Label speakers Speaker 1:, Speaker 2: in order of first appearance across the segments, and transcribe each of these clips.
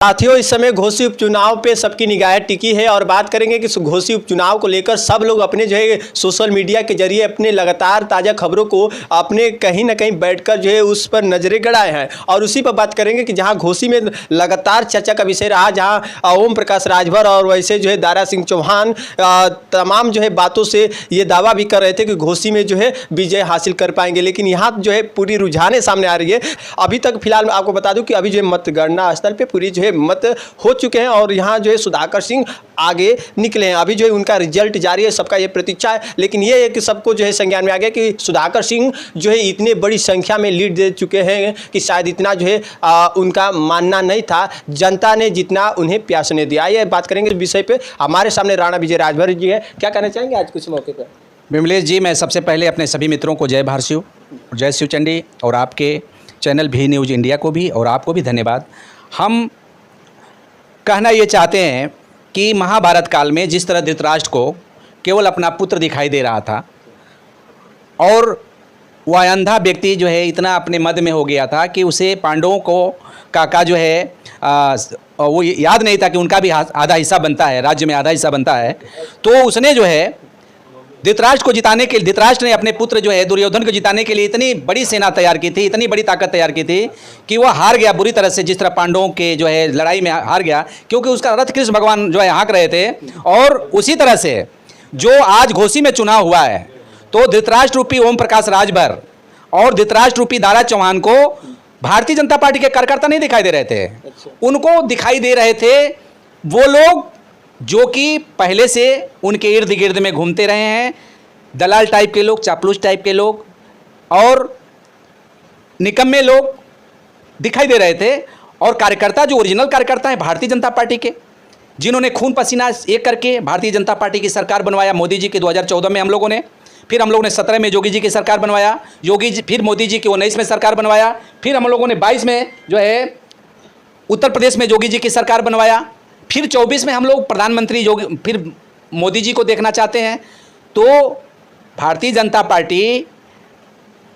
Speaker 1: साथियों, इस समय घोसी उपचुनाव पे सबकी निगाहें टिकी है और बात करेंगे कि घोसी उपचुनाव को लेकर सब लोग अपने जो है सोशल मीडिया के जरिए अपने लगातार ताज़ा खबरों को अपने कहीं ना कहीं बैठकर जो है उस पर नजरें गड़ाए हैं। और उसी पर बात करेंगे कि जहां घोसी में लगातार चर्चा का विषय रहा, जहां ओम प्रकाश राजभर और वैसे जो है दारा सिंह चौहान तमाम जो है बातों से ये दावा भी कर रहे थे कि घोसी में जो है विजय हासिल कर पाएंगे, लेकिन यहाँ जो है पूरी रुझानें सामने आ रही है। अभी तक फिलहाल आपको बता दूँ कि अभी जो है मतगणना स्थल पर पूरी जो है मत हो चुके हैं और यहाँ जो है सुधाकर सिंह आगे निकले हैं। अभी जो है उनका रिजल्ट जारी है, सबका ये प्रतीक्षा है, लेकिन ये है कि सबको जो है संज्ञान में आ गया कि सुधाकर सिंह जो है इतने बड़ी संख्या में लीड दे चुके हैं कि शायद इतना जो है उनका मानना नहीं था जनता ने जितना उन्हें प्यास ने दिया। ये बात करेंगे इस विषय पे। हमारे सामने राणा विजय राजभर जी है, क्या कहना चाहेंगे आज कुछ मौके पर?
Speaker 2: विमलेश जी, मैं सबसे पहले अपने सभी मित्रों को जय भारशिव, जय शिव चंडी और आपके चैनल भी न्यूज़ इंडिया को भी और आपको भी धन्यवाद। हम कहना ये चाहते हैं कि महाभारत काल में जिस तरह धृतराष्ट्र को केवल अपना पुत्र दिखाई दे रहा था और वह अंधा व्यक्ति जो है इतना अपने मद में हो गया था कि उसे पांडवों को का जो है वो याद नहीं था कि उनका भी आधा हिस्सा बनता है, राज्य में आधा हिस्सा बनता है। तो उसने जो है धृतराष्ट्र को जिताने के लिए, धृतराष्ट्र ने अपने पुत्र जो है दुर्योधन को जिताने के लिए इतनी बड़ी सेना तैयार की थी, इतनी बड़ी ताकत तैयार की थी कि वह हार गया बुरी तरह से। जिस तरह पांडवों के जो है लड़ाई में हार गया, क्योंकि उसका रथ कृष्ण भगवान जो है हाँक रहे थे। और उसी तरह से जो आज घोसी में चुनाव हुआ है, तो धृतराष्ट्र रूपी ओम प्रकाश राजभर और धृतराष्ट्र रूपी दारा चौहान को भारतीय जनता पार्टी के कार्यकर्ता नहीं दिखाई दे रहे थे। उनको दिखाई दे रहे थे वो लोग जो कि पहले से उनके इर्द गिर्द में घूमते रहे हैं, दलाल टाइप के लोग, चापलूस टाइप के लोग और निकम्मे लोग दिखाई दे रहे थे। और कार्यकर्ता जो ओरिजिनल कार्यकर्ता हैं भारतीय जनता पार्टी के, जिन्होंने खून पसीना एक करके भारतीय जनता पार्टी की सरकार बनवाया। मोदी जी के 2014 में हम लोगों ने, फिर हम लोगों ने 17 में योगी जी की सरकार बनवाया, योगी जी फिर मोदी जी की 19 में सरकार बनवाया, फिर हम लोगों ने 22 में जो है उत्तर प्रदेश में योगी जी की सरकार बनवाया, फिर 24 में हम लोग प्रधानमंत्री योगी फिर मोदी जी को देखना चाहते हैं। तो भारतीय जनता पार्टी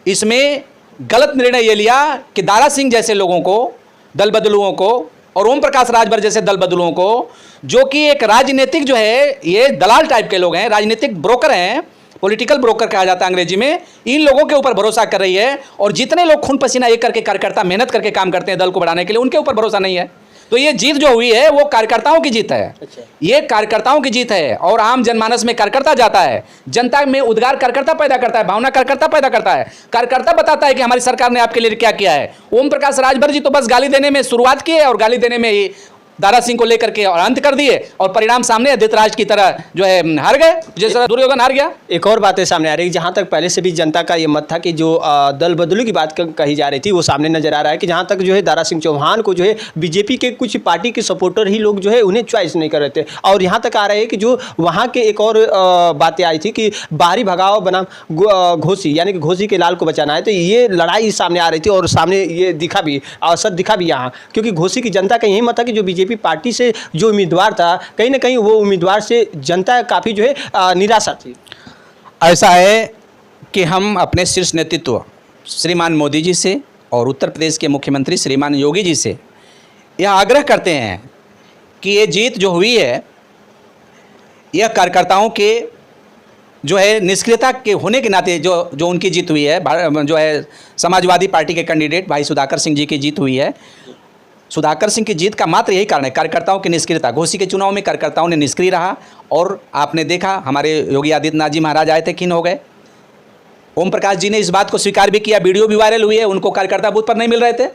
Speaker 2: इसमें गलत निर्णय ये लिया कि दारा सिंह जैसे लोगों को, दल बदलुओं को और ओम प्रकाश राजभर जैसे दल बदलुओं को, जो कि एक राजनीतिक जो है ये दलाल टाइप के लोग हैं, राजनीतिक ब्रोकर हैं, पॉलिटिकल ब्रोकर कहा जाता है अंग्रेजी में, इन लोगों के ऊपर भरोसा कर रही है। और जितने लोग खून पसीना एक करके कार्यकर्ता मेहनत करके काम करते हैं दल को बढ़ाने के लिए, उनके ऊपर भरोसा नहीं है। तो ये जीत जो हुई है वो कार्यकर्ताओं की जीत है। ये कार्यकर्ताओं की जीत है और आम जनमानस में कार्यकर्ता जाता है, जनता में उद्गार कार्यकर्ता पैदा करता है, भावना कार्यकर्ता पैदा करता है। कार्यकर्ता बताता है कि हमारी सरकार ने आपके लिए क्या किया है। ओम प्रकाश राजभर जी तो बस गाली देने में शुरुआत की है और गाली देने में ही दारा सिंह को लेकर के और अंत कर दिए और परिणाम सामने धृतराष्ट्र की तरह जो है हार गए, जैसे दुर्योधन हार गया।
Speaker 1: एक और बातें सामने आ रही है, जहां तक पहले से भी जनता का ये मत था कि जो दल बदलू की बात कही जा रही थी, वो सामने नजर आ रहा है कि जहां तक जो है दारा सिंह चौहान को जो है बीजेपी के कुछ पार्टी के सपोर्टर ही लोग जो है उन्हें चॉइस नहीं कर रहे थे। और यहाँ तक आ रहा है कि जो वहाँ के एक और बातें आई थी कि बाहरी भगाओ बनाम घोसी, यानी कि घोसी के लाल को बचाना है। तो ये लड़ाई सामने आ रही थी और सामने ये दिखा भी, अवसर दिखा भी यहाँ, क्योंकि घोसी की जनता का यही मत था कि जो बीजेपी पार्टी से जो उम्मीदवार था, कहीं ना कहीं वो उम्मीदवार से जनता काफ़ी जो है निराशा थी।
Speaker 2: ऐसा है कि हम अपने शीर्ष नेतृत्व श्रीमान मोदी जी से और उत्तर प्रदेश के मुख्यमंत्री श्रीमान योगी जी से यह आग्रह करते हैं कि ये जीत जो हुई है यह कार्यकर्ताओं के जो है निष्क्रियता के होने के नाते जो उनकी जीत हुई है, जो है समाजवादी पार्टी के कैंडिडेट भाई सुधाकर सिंह जी की जीत हुई है। सुधाकर सिंह की जीत का मात्र यही कारण है कार्यकर्ताओं की निष्क्रियता। घोसी के चुनाव में कार्यकर्ताओं ने निष्क्रिय रहा और आपने देखा हमारे योगी आदित्यनाथ जी महाराज आए थे, खिन हो गए। ओम प्रकाश जी ने इस बात को स्वीकार भी किया, वीडियो भी वायरल हुई है, उनको कार्यकर्ता बूथ पर नहीं मिल रहे थे।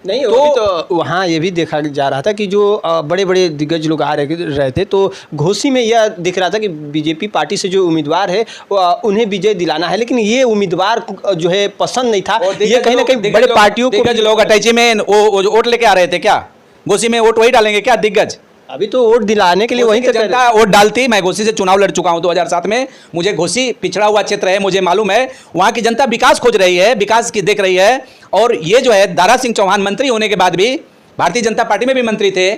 Speaker 1: नहीं तो वहाँ ये भी देखा जा रहा था कि जो बड़े बड़े दिग्गज लोग आ रहे थे, तो घोसी में यह दिख रहा था कि बीजेपी पार्टी से जो उम्मीदवार है उन्हें विजय दिलाना है, लेकिन ये उम्मीदवार जो है पसंद नहीं था। ये कहीं ना कहीं बड़े पार्टियों को
Speaker 2: दिग्गज लोग अटैची में वोट लेके आ रहे थे। क्या घोसी में वोट वही डालेंगे क्या दिग्गज?
Speaker 1: अभी तो वोट दिलाने के लिए वहीं से
Speaker 2: जनता वोट डालती। मैं घोसी से चुनाव लड़ चुका हूं 2007 में, मुझे घोसी पिछड़ा हुआ क्षेत्र है, मुझे मालूम है वहां की जनता विकास खोज रही है, विकास की देख रही है। और ये जो है दारा सिंह चौहान मंत्री होने के बाद भी भारतीय जनता पार्टी में भी मंत्री थे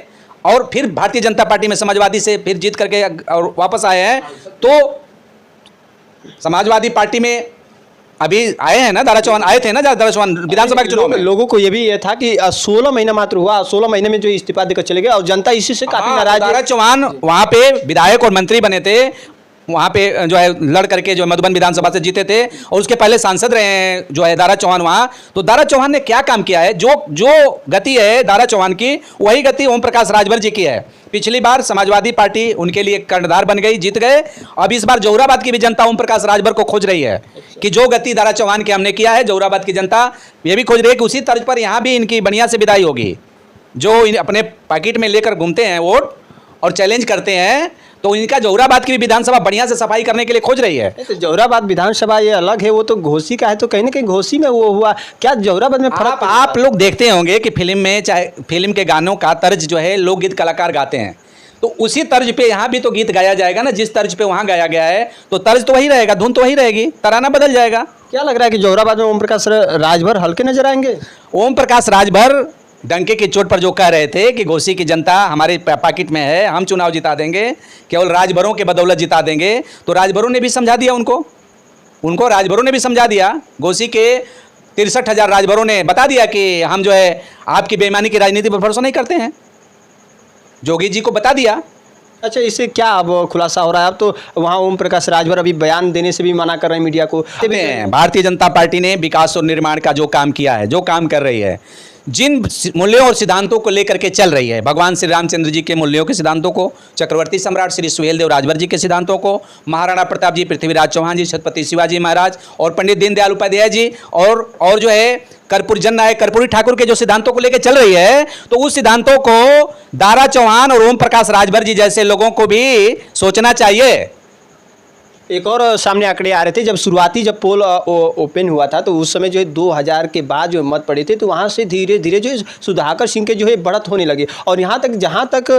Speaker 2: और फिर भारतीय जनता पार्टी में समाजवादी से फिर जीत करके और वापस आए हैं। तो समाजवादी पार्टी में अभी आए हैं ना, दारा चौहान आए थे ना, दारा चौहान विधानसभा के चुनाव में।
Speaker 1: लोगों को ये भी ये था कि 16 महीना मात्र हुआ, 16 महीने में जो इस्तीफा देकर चले गए और जनता इसी से काफी नाराज
Speaker 2: दारा
Speaker 1: है।
Speaker 2: चौहान वहाँ पे विधायक और मंत्री बने थे, वहाँ पे जो है लड़ करके जो मधुबन विधानसभा से जीते थे, और उसके पहले सांसद रहे हैं जो है दारा चौहान वहाँ। तो दारा चौहान ने क्या काम किया है, जो गति है दारा चौहान की, वही गति ओम प्रकाश राजभर जी की है। पिछली बार समाजवादी पार्टी उनके लिए कर्णधार बन गई, जीत गए। अब इस बार जौहराबाद की भी जनता ओम प्रकाश राजभर को खोज रही है कि जो गति दारा चौहान की हमने किया है, जौहराबाद की जनता ये भी खोज रही है कि उसी तर्ज पर यहाँ भी इनकी बढ़िया से विदाई होगी। जो अपने पैकेट में लेकर घूमते हैं वोट और चैलेंज करते हैं, तो इनका जौहराबाद की भी विधानसभा बढ़िया से सफाई करने के लिए खोज रही है।
Speaker 1: तो जौहराबाद विधानसभा ये अलग है, वो तो घोसी का है, तो कहीं ना कहीं घोसी में वो हुआ क्या, जौहराबाद में फर्क?
Speaker 2: आप लोग देखते होंगे कि फिल्म में, चाहे फिल्म के गानों का तर्ज जो है लोकगीत कलाकार गाते हैं, तो उसी तर्ज पे यहाँ भी तो गीत गाया जाएगा ना, जिस तर्ज पे वहाँ गाया गया है, तो तर्ज तो वही रहेगा, धुन तो वही रहेगी, तराना बदल जाएगा।
Speaker 1: क्या लग रहा है कि जौहराबाद में ओम प्रकाश राजभर हल्के नजर आएंगे?
Speaker 2: ओम प्रकाश राजभर डंके की चोट पर जो कह रहे थे कि घोसी की जनता हमारे पाकिट में है, हम चुनाव जिता देंगे, केवल राजभरों के बदौलत जिता देंगे, तो राजभरों ने भी समझा दिया उनको राजभरों ने भी समझा दिया। घोसी के 63,000 राजभरों ने बता दिया कि हम जो है आपकी बेईमानी की राजनीति पर भरोसा नहीं करते हैं, जोगी जी को बता दिया।
Speaker 1: अच्छा, इससे क्या अब खुलासा हो रहा है? अब तो वहाँ ओम प्रकाश राजभर अभी बयान देने से भी मना कर रहे हैं मीडिया को।
Speaker 2: भारतीय जनता पार्टी ने विकास और निर्माण का जो काम किया है, जो काम कर रही है, जिन मूल्यों और सिद्धांतों को लेकर के चल रही है, भगवान श्री रामचंद्र जी के मूल्यों के सिद्धांतों को, चक्रवर्ती सम्राट श्री सुहेलदेव राजभर जी के सिद्धांतों को, महाराणा प्रताप जी, पृथ्वीराज चौहान जी, छत्रपति शिवाजी महाराज और पंडित दीनदयाल उपाध्याय जी और जो है कर्पूरी जननायक कर्पूरी ठाकुर के जो सिद्धांतों को लेकर चल रही है, तो उस सिद्धांतों को दारा चौहान और ओम प्रकाश राजभर जी जैसे लोगों को भी सोचना चाहिए।
Speaker 1: एक और सामने आंकड़े आ रहे थे, जब शुरुआती जब पोल ओपन हुआ था तो उस समय जो है 2000 के बाद जो मत पड़े थे, तो वहाँ से धीरे धीरे जो है सुधाकर सिंह के जो है बढ़त होने लगी, और यहाँ तक जहाँ तक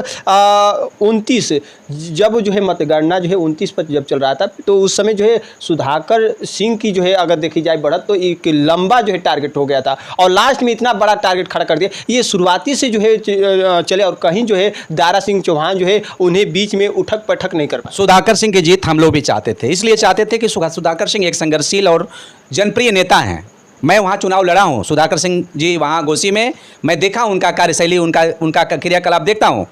Speaker 1: 29 जब जो है मतगणना जो है 29 पर जब चल रहा था, तो उस समय जो है सुधाकर सिंह की जो है अगर देखी जाए बढ़त, तो एक लंबा जो है टारगेट हो गया था, और लास्ट में इतना बड़ा टारगेट खड़ा कर दिया। ये शुरुआती से जो है चले, और कहीं जो है दारा सिंह चौहान जो है उन्हें बीच में उठक पटक नहीं कर पाए।
Speaker 2: सुधाकर सिंह की जीत हम लोग भी चाहते थे, इसलिए चाहते थे कि सुधाकर सिंह एक संघर्षशील और जनप्रिय नेता हैं। मैं वहाँ चुनाव लड़ा हूँ, सुधाकर सिंह जी वहाँ घोसी में, मैं देखा उनका कार्यशैली, उनका क्रियाकलाप देखता हूँ।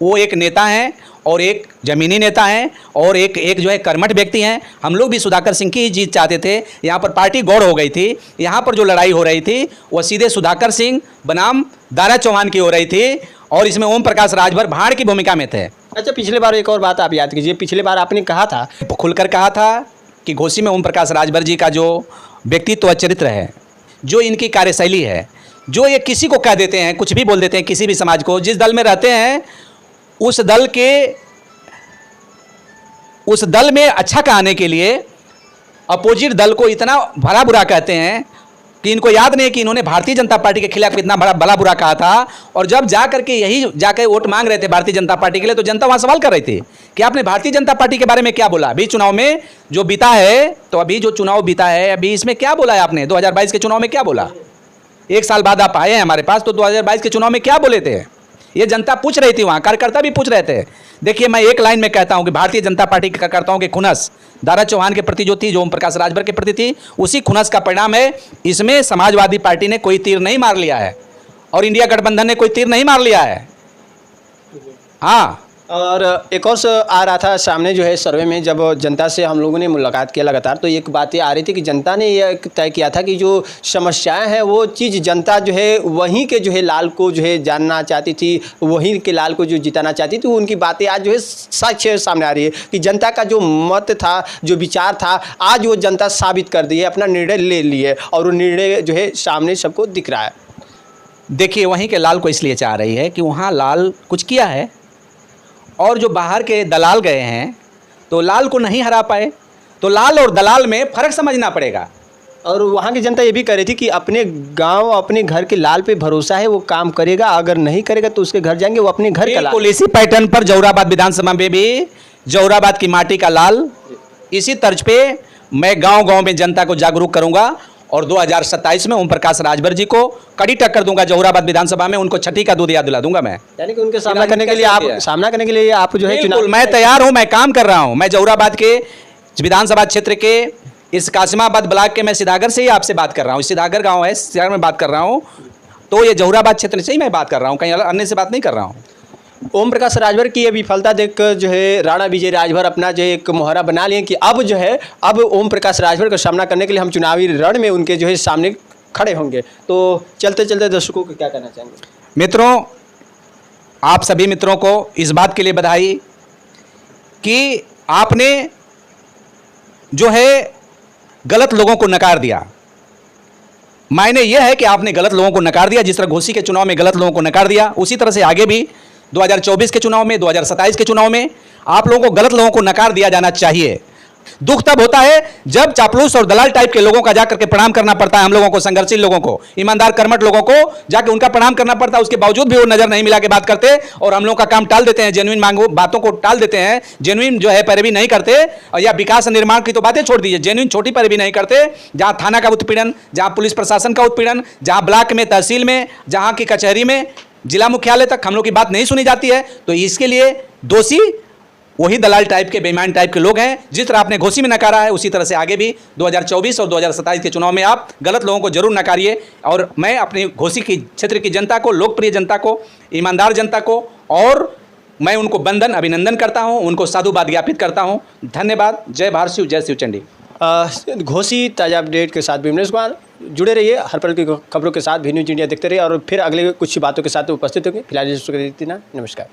Speaker 2: वो एक नेता हैं और एक जमीनी नेता हैं और एक जो है कर्मठ व्यक्ति हैं। हम लोग भी सुधाकर सिंह की ही जीत चाहते थे। यहाँ पर पार्टी गौड़ हो गई थी, यहाँ पर जो लड़ाई हो रही थी वो सीधे सुधाकर सिंह बनाम दारा चौहान की हो रही थी, और इसमें ओम प्रकाच राजभर भाड़ की भूमिका में थे।
Speaker 1: अच्छा, पिछले बार एक और बात आप याद कीजिए, पिछले बार आपने कहा था,
Speaker 2: खुलकर कहा था कि घोसी में ओम प्रकाश राजभर जी का जो व्यक्तित्व चरित्र है, जो इनकी कार्यशैली है, जो ये किसी को कह देते हैं, कुछ भी बोल देते हैं, किसी भी समाज को, जिस दल में रहते हैं उस दल में अच्छा कहने के लिए अपोजिट दल को इतना भला बुरा कहते हैं कि इनको याद नहीं कि इन्होंने भारतीय जनता पार्टी के खिलाफ इतना बड़ा भला बुरा कहा था। और जब जा करके यही जाकर वोट मांग रहे थे भारतीय जनता पार्टी के लिए, तो जनता वहाँ सवाल कर रही थी कि आपने भारतीय जनता पार्टी के बारे में क्या बोला। अभी चुनाव में जो बीता है, तो अभी जो चुनाव बीता है, अभी इसमें क्या बोला है आपने? 2022 के चुनाव में क्या बोला? एक साल बाद आप आए हैं हमारे पास, तो 2022 के चुनाव में क्या बोले थे? ये जनता पूछ रही थी, वहाँ कार्यकर्ता भी पूछ रहे थे। देखिए, मैं एक लाइन में कहता हूँ कि भारतीय जनता पार्टी के कार्यकर्ताओं की खुनस दारा चौहान के प्रति जो थी, जो ओम प्रकाश राजभर के प्रति थी, उसी खुनस का परिणाम है। इसमें समाजवादी पार्टी ने कोई तीर नहीं मार लिया है और इंडिया गठबंधन ने कोई तीर नहीं मार लिया है। हाँ,
Speaker 1: और एक और आ रहा था सामने जो है सर्वे में, जब जनता से हम लोगों ने मुलाकात किया लगातार, तो एक बात ये आ रही थी कि जनता ने यह तय किया था कि जो समस्याएं हैं वो चीज़ जनता जो है वहीं के जो है लाल को जो है जानना चाहती थी, वहीं के लाल को जो जिताना चाहती थी। उनकी बातें आज जो है सच सामने आ रही है कि जनता का जो मत था, जो विचार था, आज वो जनता साबित कर दी है, अपना निर्णय ले लिए, और वो निर्णय जो है सामने सबको दिख रहा है।
Speaker 2: देखिए, वहीं के लाल को इसलिए चाह रही है कि वहाँ लाल कुछ किया है, और जो बाहर के दलाल गए हैं तो लाल को नहीं हरा पाए, तो लाल और दलाल में फ़र्क समझना पड़ेगा।
Speaker 1: और वहाँ की जनता ये भी कह रही थी कि अपने गांव, अपने घर के लाल पे भरोसा है, वो काम करेगा, अगर नहीं करेगा तो उसके घर जाएंगे, वो अपने घर का लाल।
Speaker 2: इसी पैटर्न पर जौहराबाद विधानसभा में भी जौहराबाद की माटी का लाल, इसी तर्ज पे मैं गांव-गांव में जनता को जागरूक करूंगा, और 2027 में ओम प्रकाश राजभर जी को कड़ी टक्कर दूंगा जौहराबाद विधानसभा में, उनको छठी का दूध याद दिला दूंगा मैं।
Speaker 1: यानी कि उनके सामना करने के लिए आप जो है चुनाव,
Speaker 2: मैं तैयार हूं, मैं काम कर रहा हूं। मैं जौहराबाद के विधानसभा क्षेत्र के इस कासिमाबाद ब्लॉक के मैं सीधागर से ही आपसे बात कर रहा हूँ। सीधागर गांव है, शहर में बात कर रहा हूँ। तो ये जहुराबाद क्षेत्र से ही मैं बात कर रहा हूँ, कहीं अन्य से बात नहीं कर रहा हूँ।
Speaker 1: ओम प्रकाश राजभर की ये विफलता देखकर जो है राणा विजय राजभर अपना जो है एक मुहरा बना लिए कि अब जो है अब ओम प्रकाश राजभर का सामना करने के लिए हम चुनावी रण में उनके जो है सामने खड़े होंगे। तो चलते चलते दर्शकों को क्या कहना चाहेंगे?
Speaker 2: मित्रों, आप सभी मित्रों को इस बात के लिए बधाई कि आपने जो है गलत लोगों को नकार दिया। मायने यह है कि आपने गलत लोगों को नकार दिया। जिस तरह घोसी के चुनाव में गलत लोगों को नकार दिया, उसी तरह से आगे भी 2024 के चुनाव में, 2027 के चुनाव में आप लोगों को गलत लोगों को नकार दिया जाना चाहिए। दुख तब होता है जब चापलूस और दलाल टाइप के लोगों का जाकर के प्रणाम करना पड़ता है। हम लोगों को, संघर्षशील लोगों को, ईमानदार कर्मठ लोगों को जाके उनका प्रणाम करना पड़ता है। उसके बावजूद भी वो नजर नहीं मिला के बात करते और हम लोगों का काम टाल देते हैं, जेन्युइन मांगों बातों को टाल देते हैं, जेन्युइन जो है पैरवी नहीं करते। और या विकास निर्माण की तो बातें छोड़ दीजिए, जेन्युइन छोटी पैरवी नहीं करते। जहां थाना का उत्पीड़न, जहां पुलिस प्रशासन का उत्पीड़न, जहां ब्लॉक में, तहसील में, जहां की कचहरी में, जिला मुख्यालय तक हम लोग की बात नहीं सुनी जाती है, तो इसके लिए दोषी वही दलाल टाइप के, बेईमान टाइप के लोग हैं। जिस तरह आपने घोसी में नकारा है, उसी तरह से आगे भी 2024 और 2027 के चुनाव में आप गलत लोगों को जरूर नकारिए। और मैं अपनी घोसी की क्षेत्र की जनता को, लोकप्रिय जनता को, ईमानदार जनता को, और मैं उनको बंधन अभिनंदन करता हूं, उनको साधुवाद ज्ञापित करता हूं। धन्यवाद। जय भारत शिव, जय शिव चंडी।
Speaker 1: घोसी ताज़ा अपडेट के साथ विमलेश कुमार जुड़े रहिए। हर पल की खबरों के साथ भी न्यूज़ इंडिया देखते रहिए और फिर अगले कुछ बातों के साथ उपस्थित होंगे। फिलहाल इतना, नमस्कार।